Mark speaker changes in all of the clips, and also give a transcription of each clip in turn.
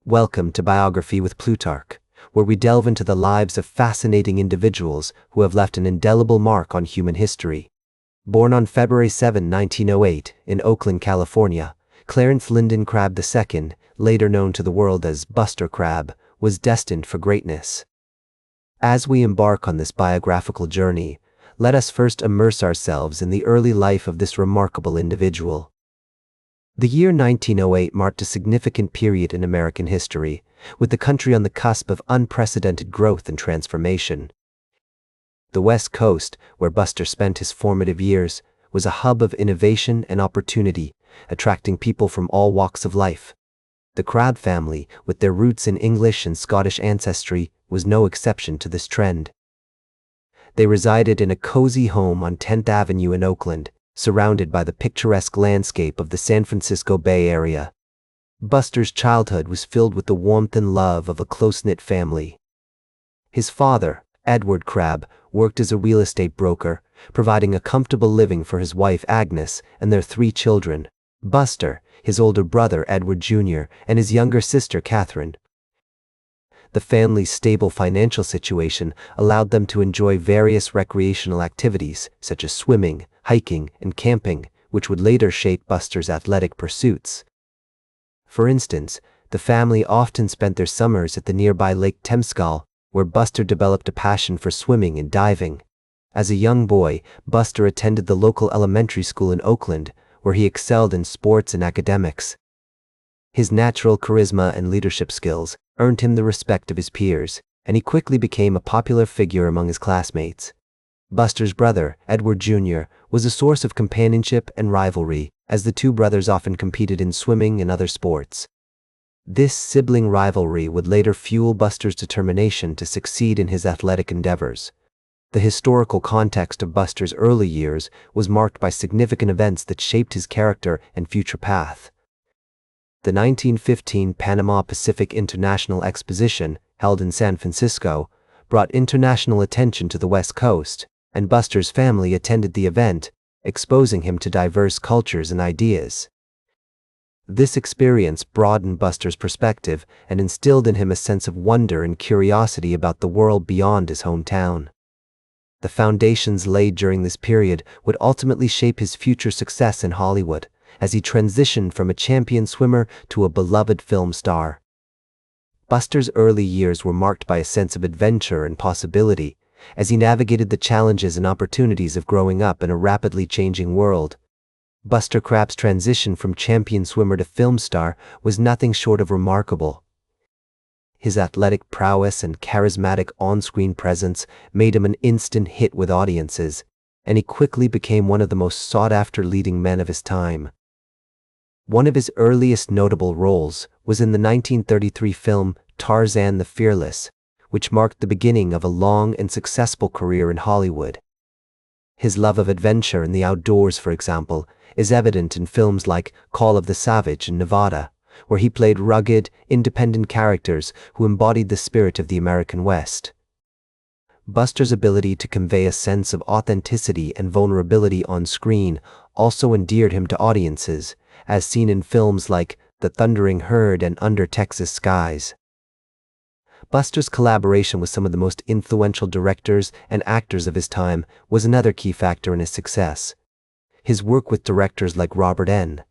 Speaker 1: Welcome to Biography with Plutarch, where we delve into the lives of fascinating individuals who have left an indelible mark on human history. Born on February 7, 1908, in Oakland, California, Clarence Lyndon Crabbe II, later known to the world as Buster Crabbe, was destined for greatness. As we embark on this biographical journey, let us first immerse ourselves in the early life of this remarkable individual. The year 1908 marked a significant period in American history, with the country on the cusp of unprecedented growth and transformation. The West Coast, where Buster spent his formative years, was a hub of innovation and opportunity, attracting people from all walks of life. The Crabbe family, with their roots in English and Scottish ancestry, was no exception to this trend. They resided in a cozy home on 10th Avenue in Oakland, surrounded by the picturesque landscape of the San Francisco Bay Area. Buster's childhood was filled with the warmth and love of a close-knit family. His father, Edward Crabbe, worked as a real estate broker, providing a comfortable living for his wife Agnes and their 3 children, Buster, his older brother Edward Jr., and his younger sister Catherine. The family's stable financial situation allowed them to enjoy various recreational activities such as swimming, hiking, and camping, which would later shape Buster's athletic pursuits. For instance, the family often spent their summers at the nearby Lake Temescal, where Buster developed a passion for swimming and diving. As a young boy, Buster attended the local elementary school in Oakland, where he excelled in sports and academics. His natural charisma and leadership skills earned him the respect of his peers, and he quickly became a popular figure among his classmates. Buster's brother, Edward Jr., was a source of companionship and rivalry, as the 2 brothers often competed in swimming and other sports. This sibling rivalry would later fuel Buster's determination to succeed in his athletic endeavors. The historical context of Buster's early years was marked by significant events that shaped his character and future path. The 1915 Panama Pacific International Exposition, held in San Francisco, brought international attention to the West Coast, and Buster's family attended the event, exposing him to diverse cultures and ideas. This experience broadened Buster's perspective and instilled in him a sense of wonder and curiosity about the world beyond his hometown. The foundations laid during this period would ultimately shape his future success in Hollywood, as he transitioned from a champion swimmer to a beloved film star. Buster's early years were marked by a sense of adventure and possibility, as he navigated the challenges and opportunities of growing up in a rapidly changing world. Buster Crabbe's transition from champion swimmer to film star was nothing short of remarkable. His athletic prowess and charismatic on-screen presence made him an instant hit with audiences, and he quickly became one of the most sought-after leading men of his time. One of his earliest notable roles was in the 1933 film Tarzan the Fearless, which marked the beginning of a long and successful career in Hollywood. His love of adventure and the outdoors, for example, is evident in films like Call of the Savage in Nevada, where he played rugged, independent characters who embodied the spirit of the American West. Buster's ability to convey a sense of authenticity and vulnerability on screen also endeared him to audiences, as seen in films like The Thundering Herd and Under Texas Skies. Buster's collaboration with some of the most influential directors and actors of his time was another key factor in his success. His work with directors like Robert N.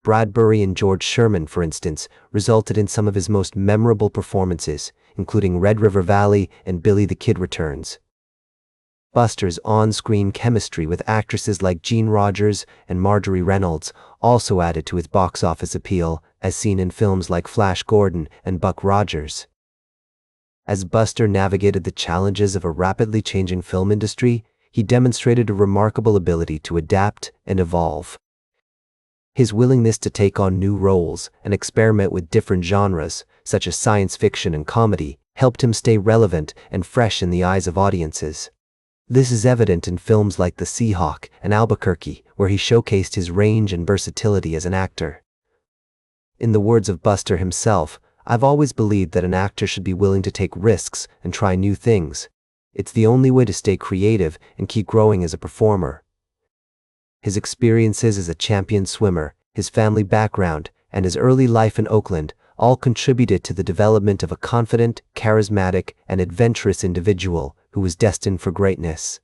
Speaker 1: Bradbury and George Sherman, for instance, resulted in some of his most memorable performances, including Red River Valley and Billy the Kid Returns. Buster's on-screen chemistry with actresses like Jean Rogers and Marjorie Reynolds also added to his box office appeal, as seen in films like Flash Gordon and Buck Rogers. As Buster navigated the challenges of a rapidly changing film industry, he demonstrated a remarkable ability to adapt and evolve. His willingness to take on new roles and experiment with different genres, such as science fiction and comedy, helped him stay relevant and fresh in the eyes of audiences. This is evident in films like The Seahawk and Albuquerque, where he showcased his range and versatility as an actor. In the words of Buster himself, "I've always believed that an actor should be willing to take risks and try new things. It's the only way to stay creative and keep growing as a performer." His experiences as a champion swimmer, his family background, and his early life in Oakland all contributed to the development of a confident, charismatic, and adventurous individual who was destined for greatness.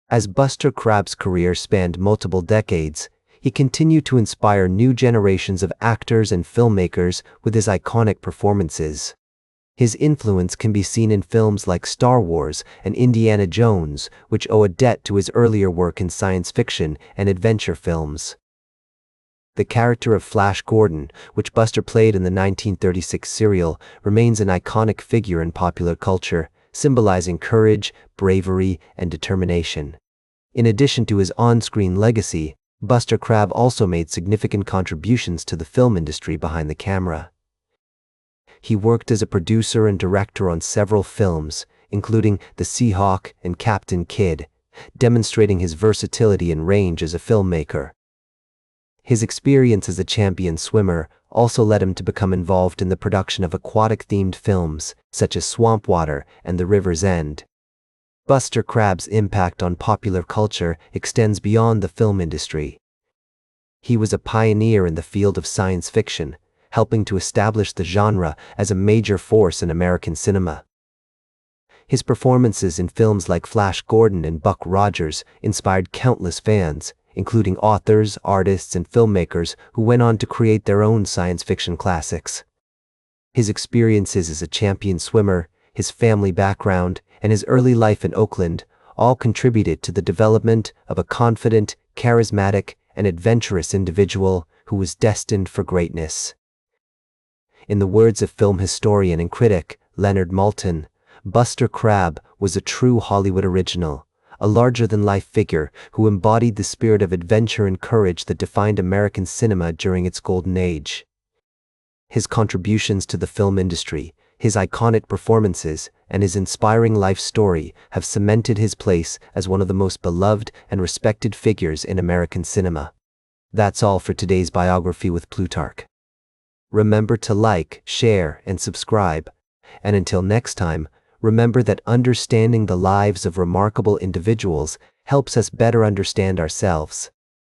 Speaker 1: As Buster Crabbe's career spanned multiple decades, he continued to inspire new generations of actors and filmmakers with his iconic performances. His influence can be seen in films like Star Wars and Indiana Jones, which owe a debt to his earlier work in science fiction and adventure films. The character of Flash Gordon, which Buster played in the 1936 serial, remains an iconic figure in popular culture, symbolizing courage, bravery, and determination. In addition to his on-screen legacy, Buster Crabbe also made significant contributions to the film industry behind the camera. He worked as a producer and director on several films, including The Seahawk and Captain Kidd, demonstrating his versatility and range as a filmmaker. His experience as a champion swimmer also led him to become involved in the production of aquatic-themed films, such as Swamp Water and The River's End. Buster Crabbe's impact on popular culture extends beyond the film industry. He was a pioneer in the field of science fiction, helping to establish the genre as a major force in American cinema. His performances in films like Flash Gordon and Buck Rogers inspired countless fans, including authors, artists, and filmmakers who went on to create their own science fiction classics. His experiences as a champion swimmer, his family background, and his early life in Oakland all contributed to the development of a confident, charismatic, and adventurous individual who was destined for greatness. In the words of film historian and critic Leonard Maltin, Buster Crabbe was a true Hollywood original, a larger-than-life figure who embodied the spirit of adventure and courage that defined American cinema during its golden age. His contributions to the film industry, his iconic performances, and his inspiring life story have cemented his place as one of the most beloved and respected figures in American cinema. That's all for today's biography with Plutarch. Remember to like, share, and subscribe. And until next time, remember that understanding the lives of remarkable individuals helps us better understand ourselves.